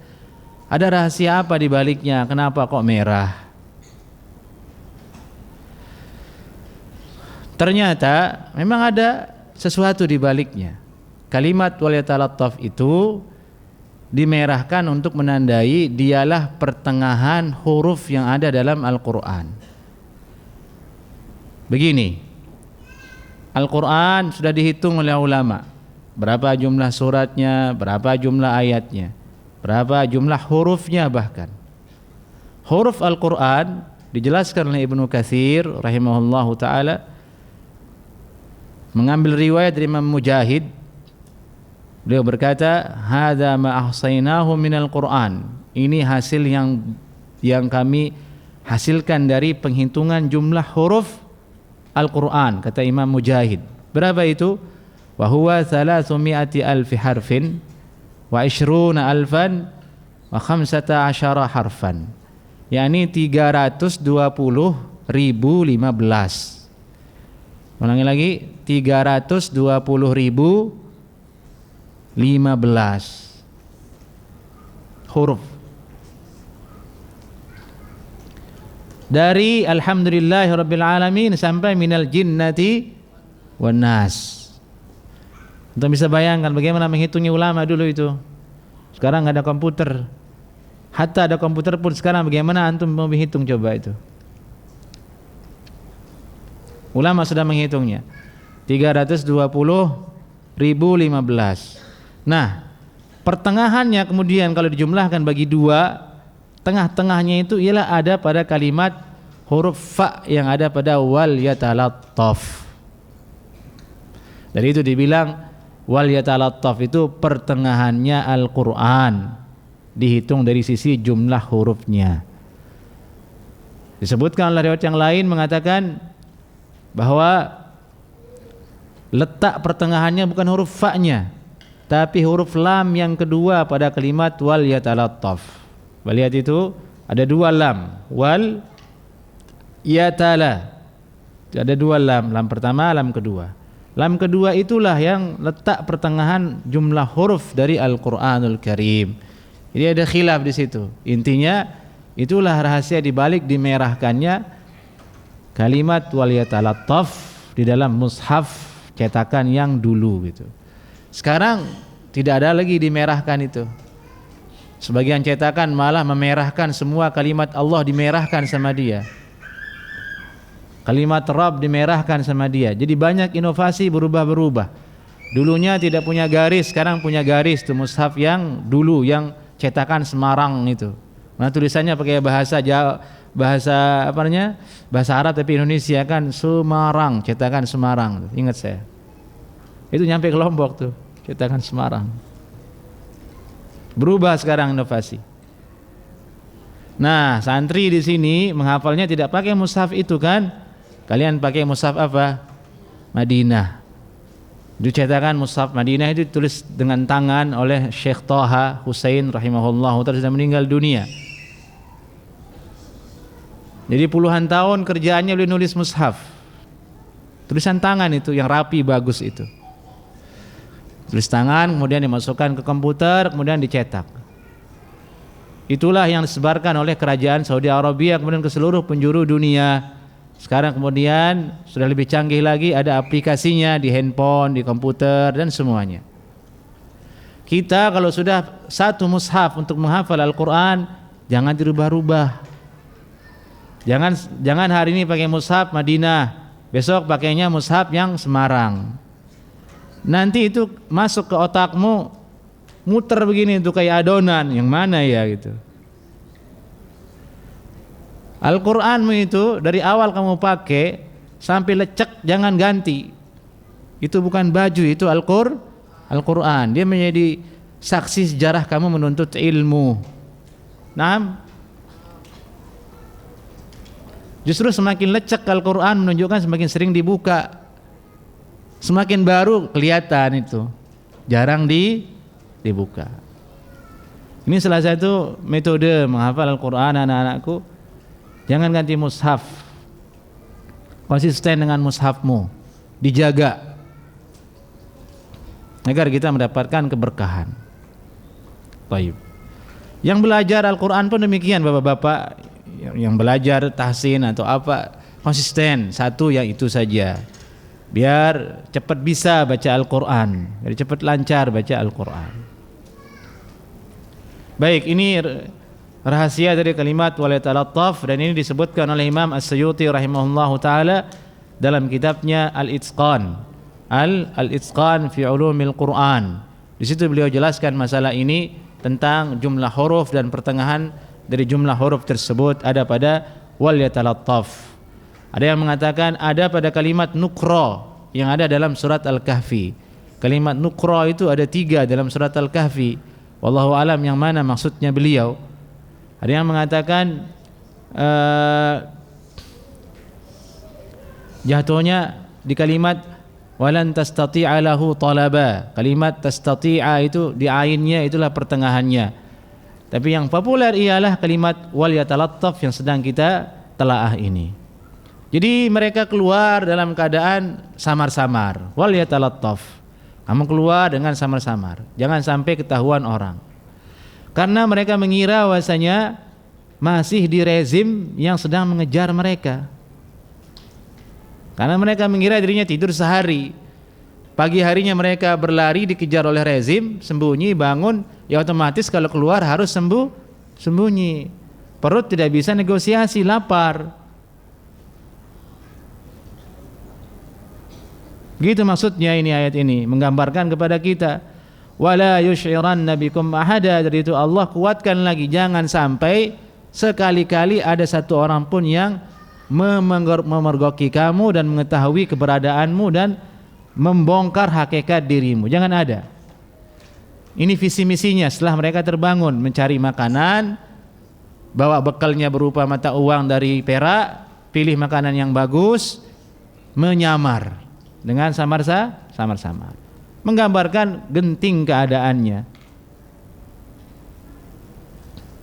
ada rahasia apa di baliknya? Kenapa kok merah? Ternyata memang ada sesuatu di baliknya. Kalimat wal yatalattaf itu dimerahkan untuk menandai dialah pertengahan huruf yang ada dalam Al-Quran. Begini, Al-Quran sudah dihitung oleh ulama, berapa jumlah suratnya, berapa jumlah ayatnya, berapa jumlah hurufnya. Bahkan huruf Al-Quran dijelaskan oleh Ibnu Katsir rahimahullahu ta'ala, mengambil riwayat dari Imam Mujahid. Beliau berkata, hadza ma ahsainahu minal Qur'an. Ini hasil yang kami hasilkan dari penghitungan jumlah huruf Al-Qur'an, kata Imam Mujahid. Berapa itu? Wa huwa 300 alfi harfin wa 20 alfan wa 15 harfan. yakni 320.015. Ulangi lagi, 320.015 huruf. Dari alhamdulillahirabbil alamin sampai minal jinnati wan nas. Untuk bisa bayangkan bagaimana menghitungnya ulama dulu itu. Sekarang nggak ada komputer. Hatta ada komputer pun sekarang bagaimana antum mau menghitung coba itu. Ulama sudah menghitungnya 320.015. Nah, pertengahannya kemudian kalau dijumlahkan bagi dua, tengah-tengahnya itu ialah ada pada kalimat huruf fa yang ada pada wal yatalattaf. Dari itu dibilang wal yatalattaf itu pertengahannya Al-Quran, dihitung dari sisi jumlah hurufnya. Disebutkan oleh riwayat yang lain mengatakan bahwa letak pertengahannya bukan huruf fa-nya, tapi huruf lam yang kedua pada kalimat wal yatalattaf. Lihat itu ada dua lam, wal yatala. Ada dua lam, lam pertama, lam kedua. Lam kedua itulah yang letak pertengahan jumlah huruf dari Al-Qur'anul Karim. Jadi ada khilaf di situ. Intinya itulah rahasia dibalik dimerahkannya kalimat wal yatalattaf di dalam mushaf cetakan yang dulu gitu. Sekarang tidak ada lagi dimerahkan itu. Sebagian cetakan malah memerahkan semua kalimat Allah, dimerahkan sama dia. Kalimat Rabb dimerahkan sama dia. Jadi banyak inovasi, berubah-berubah. Dulunya tidak punya garis, sekarang punya garis tuh mushaf yang dulu yang cetakan Semarang itu. Nah, tulisannya pakai bahasa Jawa, bahasa apa namanya? Bahasa Arab tapi Indonesia kan Semarang, cetakan Semarang. Ingat saya. Itu nyampe ke Lombok tuh, cetakan Semarang. Berubah sekarang inovasi. Nah, santri di sini menghafalnya tidak pakai mushaf itu kan? Kalian pakai mushaf apa? Madinah. Dicetakan mushaf Madinah itu ditulis dengan tangan oleh Syekh Thaha Husain rahimahullah, sudah meninggal dunia. Jadi puluhan tahun kerjaannya beliau nulis mushaf. Tulisan tangan itu yang rapi bagus itu. Tulis tangan kemudian dimasukkan ke komputer kemudian dicetak. Itulah yang disebarkan oleh kerajaan Saudi Arabia kemudian ke seluruh penjuru dunia. Sekarang kemudian sudah lebih canggih lagi, ada aplikasinya di handphone, di komputer dan semuanya. Kita kalau sudah satu mushaf untuk menghafal Al-Quran, jangan dirubah-rubah. Jangan hari ini pakai mushaf Madinah, besok pakainya mushaf yang Semarang. Nanti itu masuk ke otakmu, muter begini itu kayak adonan, yang mana ya gitu. Al-Qur'anmu itu dari awal kamu pakai sampai lecek jangan ganti. Itu bukan baju, itu Al-Qur'an. Dia menjadi saksi sejarah kamu menuntut ilmu. Nah, justru semakin lecek Al-Qur'an menunjukkan semakin sering dibuka. Semakin baru kelihatan itu. Jarang dibuka. Ini salah satu metode menghafal Al-Qur'an anak-anakku. Jangan ganti mushaf. Konsisten dengan mushafmu. Dijaga agar kita mendapatkan keberkahan. Baik. Yang belajar Al-Qur'an pun demikian Bapak-bapak. Yang belajar tahsin atau apa, konsisten satu yang itu saja. Biar cepat bisa baca Al-Qur'an, biar cepat lancar baca Al-Qur'an. Baik, ini rahasia dari kalimat wal yatalattaf dan ini disebutkan oleh Imam As-Suyuti rahimahullahu taala dalam kitabnya Al-Itqan. Al-Itqan fi Ulumil Quran. Di situ beliau jelaskan masalah ini tentang jumlah huruf dan pertengahan dari jumlah huruf tersebut ada pada wal yatalattaf. Ada yang mengatakan ada pada kalimat nukra yang ada dalam surat Al-Kahfi. Kalimat nukra itu ada 3 dalam surat Al-Kahfi. Wallahu alam yang mana maksudnya beliau. Ada yang mengatakan jatuhnya di kalimat walan tastati'a lahu talaba. Kalimat tastati'a itu di ainnya itulah pertengahannya. Tapi yang populer ialah kalimat wal yatalattaf yang sedang kita telaah ini. Jadi mereka keluar dalam keadaan samar-samar. Wal yatalattaf. Kamu keluar dengan samar-samar. Jangan sampai ketahuan orang. Karena mereka mengira bahwasanya masih di rezim yang sedang mengejar mereka. Karena mereka mengira dirinya tidur sehari. Pagi harinya mereka berlari dikejar oleh rezim, sembunyi, bangun, ya otomatis kalau keluar harus sembunyi. Perut tidak bisa negosiasi, lapar. Gitu maksudnya ini ayat ini, menggambarkan kepada kita wala yusy'iranna bikum ahada. Dari itu Allah kuatkan lagi, jangan sampai sekali-kali ada satu orang pun yang memergoki kamu dan mengetahui keberadaanmu dan membongkar hakikat dirimu. Jangan ada. Ini visi misinya setelah mereka terbangun mencari makanan, bawa bekalnya berupa mata uang dari perak, pilih makanan yang bagus, menyamar. dengan samar-samar. Menggambarkan genting keadaannya.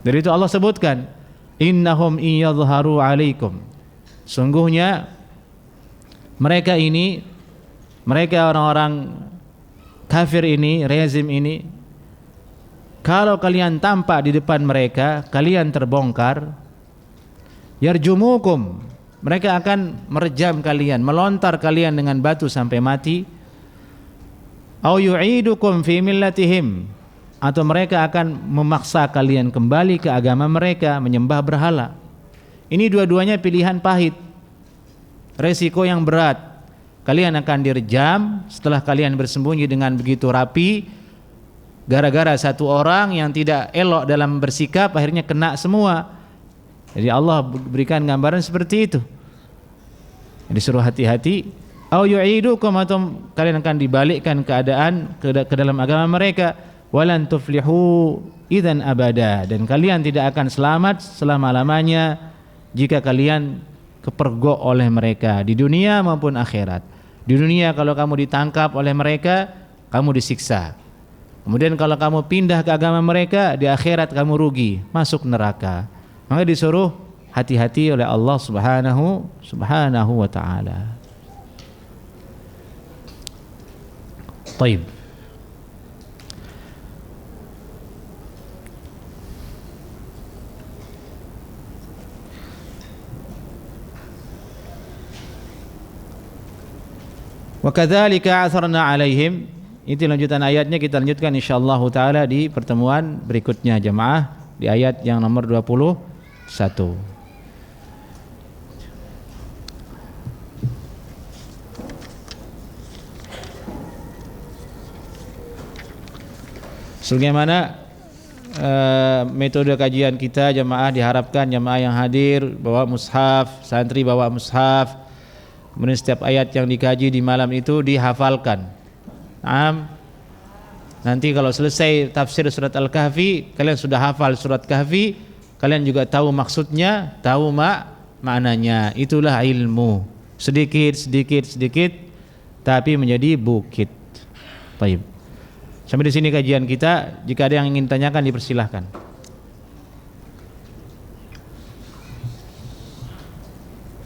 Dari itu Allah sebutkan, innahum iyadhharu alaikum. Sungguhnya mereka orang-orang kafir ini, rezim ini, kalau kalian tampak di depan mereka, kalian terbongkar, yarjumukum, mereka akan merejam kalian, melontar kalian dengan batu sampai mati, au yu'idukum fi millatihim, atau mereka akan memaksa kalian kembali ke agama mereka, menyembah berhala. Ini dua-duanya pilihan pahit, resiko yang berat. Kalian akan direjam setelah kalian bersembunyi dengan begitu rapi, gara-gara satu orang yang tidak elok dalam bersikap, akhirnya kena semua. Jadi Allah berikan gambaran seperti itu. Disuruh hati-hati. Au yu'idukum, atau kalian akan dibalikkan keadaan ke dalam agama mereka. Walan tuflihu idzan abada, dan kalian tidak akan selamat selama-lamanya jika kalian kepergok oleh mereka di dunia maupun akhirat. Di dunia kalau kamu ditangkap oleh mereka, kamu disiksa. Kemudian kalau kamu pindah ke agama mereka, di akhirat kamu rugi, masuk neraka. Maka disuruh hati-hati oleh Allah Subhanahu wa taala. Baik. Wa kadzalika atharna 'alaihim. Itu lanjutan ayatnya, kita lanjutkan insyaallah taala di pertemuan berikutnya jemaah, di ayat yang nomor 21. Sebagaimana metode kajian kita jemaah, diharapkan jemaah yang hadir bawa mushaf, santri bawa mushaf. Kemudian setiap ayat yang dikaji di malam itu dihafalkan. Nanti kalau selesai tafsir surat Al-Kahfi, kalian sudah hafal surat Kahfi, kalian juga tahu maksudnya, tahu maknanya. Itulah ilmu. Sedikit tapi menjadi bukit. Baik. Sampai di sini kajian kita. Jika ada yang ingin tanyakan, dipersilahkan.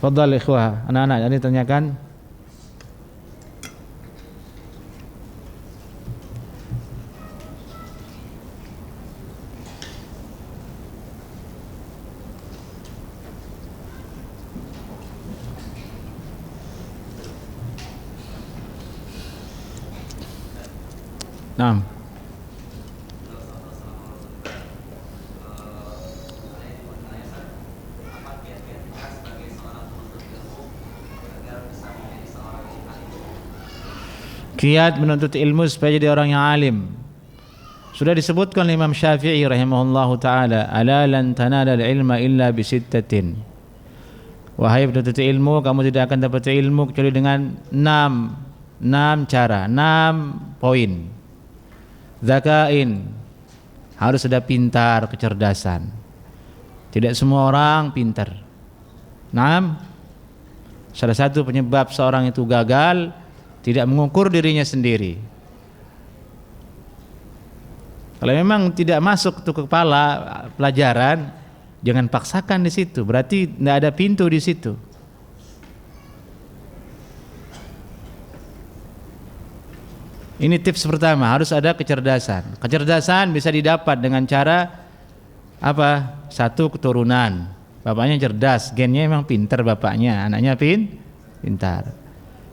Fadhal ikhwah, anak-anak yang ditanyakan. Naam. Kiat menuntut ilmu supaya jadi orang yang alim. Sudah disebutkan Imam Syafi'i rahimahullahu taala, ala lan tanalal ilma illa bisittatin. Wahai penuntut ilmu, kamu tidak akan dapat ilmu kecuali dengan 6 cara, 6 poin. Zakain, harus ada pintar, kecerdasan. Tidak semua orang pintar. Salah satu penyebab seorang itu gagal, tidak mengukur dirinya sendiri. Kalau memang tidak masuk ke kepala pelajaran, jangan paksakan di situ. Berarti tidak ada pintu di situ. Ini tips pertama, harus ada kecerdasan. Kecerdasan bisa didapat dengan cara apa? 1, keturunan. Bapaknya cerdas, gennya memang pintar bapaknya, anaknya pintar.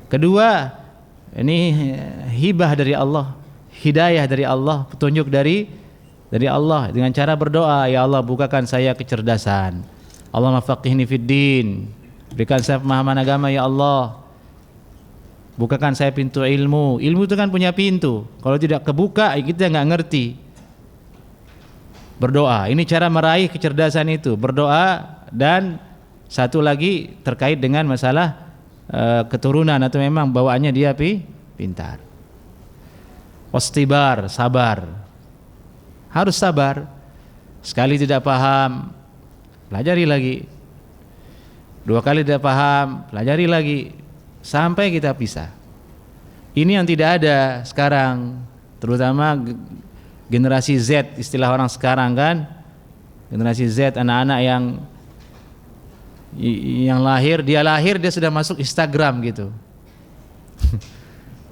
Kedua, ini hibah dari Allah, hidayah dari Allah, petunjuk dari Allah dengan cara berdoa, ya Allah bukakan saya kecerdasan. Allahumma faqihni fid din. Berikan saya pemahaman agama ya Allah. Bukakan saya pintu ilmu. Ilmu itu kan punya pintu. Kalau tidak kebuka, kita enggak ngerti. Berdoa, ini cara meraih kecerdasan itu. Berdoa, dan satu lagi terkait dengan masalah keturunan atau memang bawaannya dia pintar. Wastibar, sabar. Harus sabar. Sekali tidak paham, pelajari lagi. 2 kali tidak paham, pelajari lagi, sampai kita bisa. Ini yang tidak ada sekarang, terutama generasi Z, istilah orang sekarang kan. Generasi Z, anak-anak yang lahir dia sudah masuk Instagram gitu.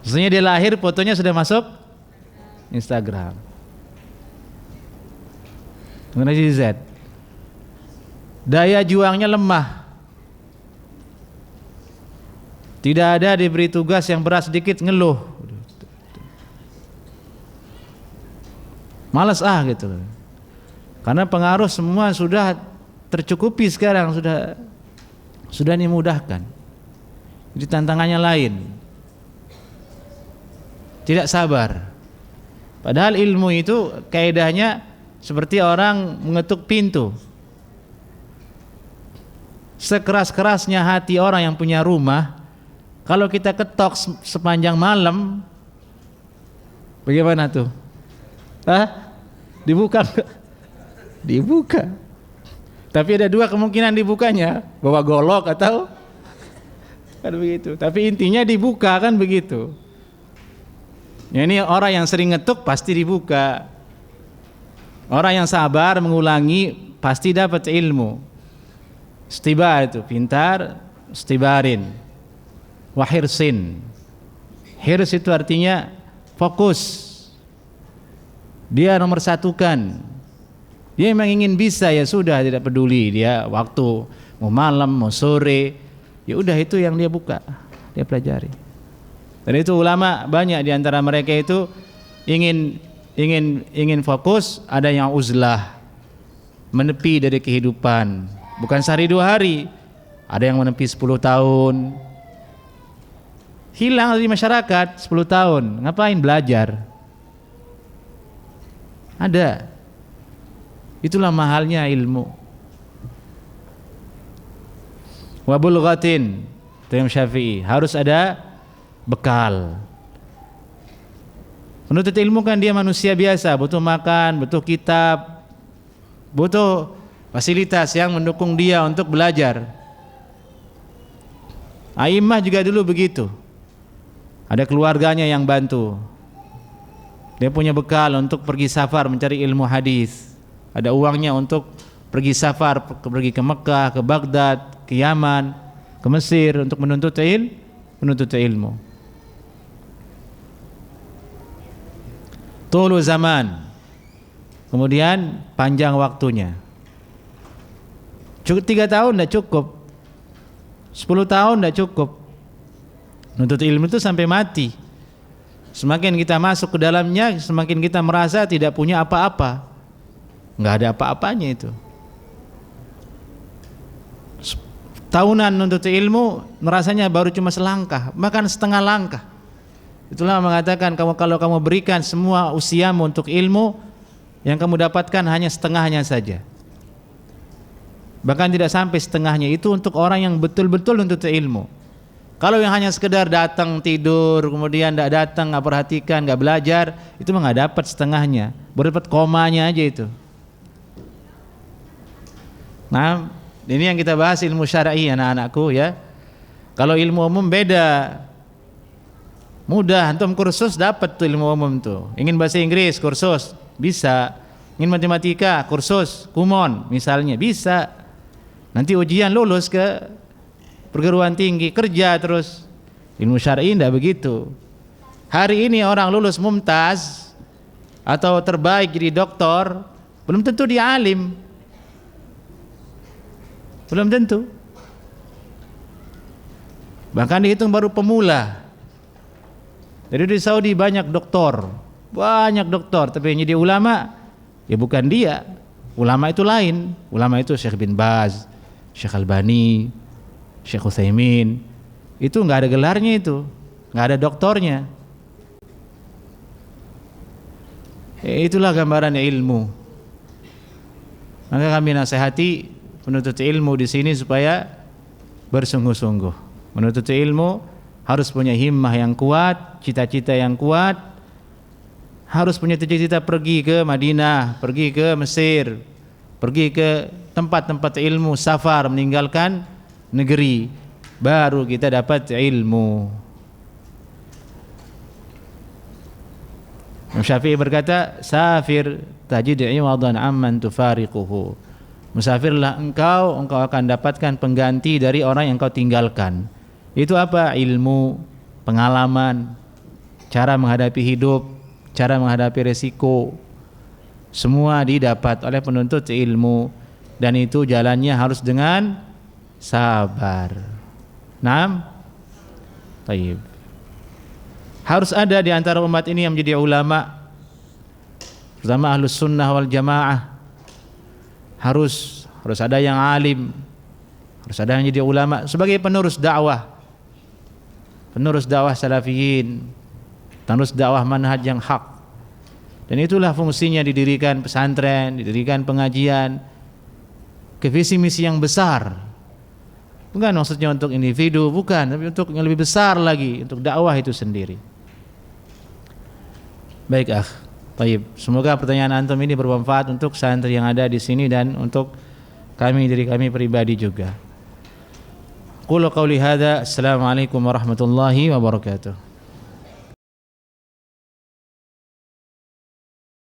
Maksudnya dia lahir fotonya sudah masuk Instagram. Generasi Z. Daya juangnya lemah. Tidak ada diberi tugas yang berat sedikit ngeluh. Malas gitu. Karena pengaruh semua sudah tercukupi sekarang, sudah dimudahkan. Jadi tantangannya lain. Tidak sabar. Padahal ilmu itu kaidahnya seperti orang mengetuk pintu. Sekeras-kerasnya hati orang yang punya rumah, kalau kita ketok sepanjang malam, bagaimana tuh? Dibuka? Dibuka. Tapi ada dua kemungkinan dibukanya, bawa golok atau kan begitu. Tapi intinya dibuka kan begitu. Ya, ini orang yang sering ngetuk pasti dibuka. Orang yang sabar mengulangi pasti dapat ilmu. Istibar itu pintar, istibarin. Wahirsin. Hirs itu artinya fokus. Dia nomor satukan. Dia memang ingin bisa, ya sudah, tidak peduli dia waktu mau malam mau sore, ya udah itu yang dia buka, dia pelajari. Dan itu ulama banyak di antara mereka itu ingin fokus, ada yang uzlah, menepi dari kehidupan, bukan sehari dua hari, ada yang menepi 10 tahun, hilang dari masyarakat 10 tahun, ngapain belajar? Ada. Itulah mahalnya ilmu. Wa bulghatin, Imam Syafi'i, harus ada bekal. Penuntut ilmu kan dia manusia biasa, butuh makan, butuh kitab, butuh fasilitas yang mendukung dia untuk belajar. A'immah juga dulu begitu. Ada keluarganya yang bantu. Dia punya bekal untuk pergi safar mencari ilmu hadis. Ada uangnya untuk pergi safar, pergi ke Mekah, ke Baghdad, ke Yaman, ke Mesir untuk menuntut ilmu. Tulu zaman. Kemudian panjang waktunya. Cukup 3 tahun tidak cukup. 10 tahun tidak cukup. Menuntut ilmu itu sampai mati. Semakin kita masuk ke dalamnya, semakin kita merasa tidak punya apa-apa. Enggak ada apa-apanya itu. Tahunan menuntut ilmu, merasanya baru cuma selangkah, bahkan setengah langkah. Itulah mengatakan, kalau kamu berikan semua usiamu untuk ilmu, yang kamu dapatkan hanya setengahnya saja. Bahkan tidak sampai setengahnya, itu untuk orang yang betul-betul menuntut ilmu. Kalau yang hanya sekedar datang tidur, kemudian tidak datang, nggak perhatikan, nggak belajar, itu mah nggak dapat setengahnya, baru dapat komanya aja itu. Nah, ini yang kita bahas ilmu syar'i anak-anakku ya. Kalau ilmu umum beda, mudah, antum kursus dapat tuh ilmu umum tuh. Ingin bahasa Inggris kursus bisa, ingin matematika kursus kumon misalnya bisa. Nanti ujian lulus ke perguruan tinggi, kerja terus. Ilmu syar'i tidak begitu. Hari ini orang lulus mumtaz atau terbaik jadi doktor, belum tentu dia alim. Belum tentu. Bahkan dihitung baru pemula. Jadi di Saudi banyak doktor, tapi yang jadi ulama ya bukan dia. Ulama itu lain. Ulama itu Syekh bin Baz, Syekh Albani, Syekh Utsaimin. Itu enggak ada gelarnya itu, enggak ada doktornya. Itulah gambaran ilmu. Maka kami nasihati penuntut ilmu di sini supaya bersungguh-sungguh. Menuntut ilmu harus punya himmah yang kuat, cita-cita yang kuat. Harus punya cita-cita pergi ke Madinah, pergi ke Mesir, pergi ke tempat-tempat ilmu, safar, meninggalkan negeri, baru kita dapat ilmu. Imam Syafi'i berkata, safir tajid iwadan amman tufariquhu. Musafirlah engkau akan dapatkan pengganti dari orang yang engkau tinggalkan. Itu apa? Ilmu, pengalaman, cara menghadapi hidup, cara menghadapi resiko. Semua didapat oleh penuntut ilmu, dan itu jalannya harus dengan sabar. Naam. Baik. Harus ada di antara umat ini yang menjadi ulama, terutama ahlus sunnah wal jamaah. Harus ada yang alim, harus ada yang jadi ulama sebagai penerus dakwah salafiyin, penerus dakwah manhaj yang hak. Dan itulah fungsinya didirikan pesantren, didirikan pengajian, ke visi misi yang besar. Bukan maksudnya untuk individu, bukan, tapi untuk yang lebih besar lagi, untuk dakwah itu sendiri. Baik, baik. Semoga pertanyaan antum ini bermanfaat untuk santri yang ada di sini dan untuk diri kami pribadi juga. Qulu qauli hadza, assalamualaikum warahmatullahi wabarakatuh.